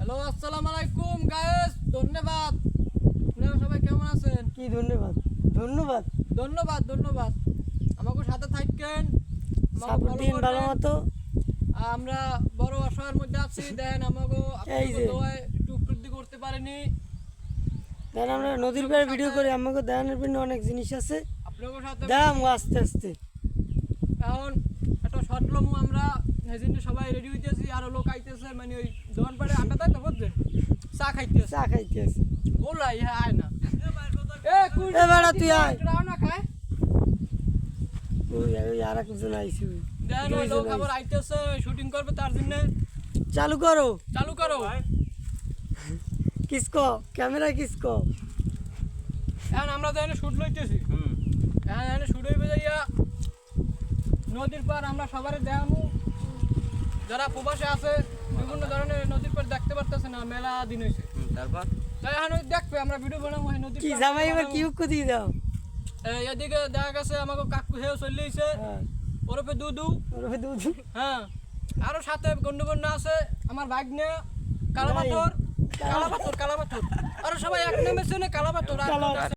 Hello আসসালামু আলাইকুম guys, ধন্যবাদ। আপনারা সবাই কেমন আছেন? কি ধন্যবাদ ধন্যবাদ ধন্যবাদ ধন্যবাদ আমাকে সাথে থাকেন, সাপোর্ট দিন ভালো মতো। আমরা বড় অসহায়ের মধ্যে আছি। দেন আমাকে এই যে। দোয়ায় একটু উপলব্ধি করতে পারিনি। দেন আমরা নদীর পাড়ে ভিডিও করি, আমাকে দেখানোর জন্য অনেক জিনিস আছে, আপনাদের সাথে দাম আস্তে আস্তে। এখন একটা শর্ট ফিল্ম আমরা সেদিন সবাই রেডি হইতেছি, আরো লোক আইতেছে, মানে ওই দোকান পাড়ে আড্ডা দেয় তো বুঝছেন, চা খাইতেছে। চা খাইতে আছে। বললাই হ্যাঁ আয় না এ বেড়া তুই আয়। রাও না খায়। ওই আর একজন আইসি। দেন ওই লোক আবার আইতেছে, শুটিং করবে, তার জন্য চালু করো চালু করো। কিসকো ক্যামেরা কিসকো। এখন আমরা তো এখানে শুট লইতেছি। এখন এখানে শুট হইবে যাইয়া নদীর পার আমরা সবারে দেখামু। যারা প্রবাসে আছে বিভিন্ন ধরনের নদীর পার দেখতে পারতেছে না, মেলা দিন হয়েছে। তারপর তাই এখন ওই দেখবে আমরা ভিডিও বানাবো এই নদীর কি পাড় জামাই এবার বানাবো। কি উক্কু দিয়ে দাও। এদিকে দেখা গেছে আমাকে কাকু হেও চলে এসে হ্যাঁ ওরফে দুদু। ওরফে দুধ। হ্যাঁ আরো সাথে গন্ডগন্ডা আছে আমার ভাগ্নে কালাপাথর। কালাপাথর কালাপাথর আরো সবাই এক নামে চেনে কালাপাথর। আর কালা- কেউ আছে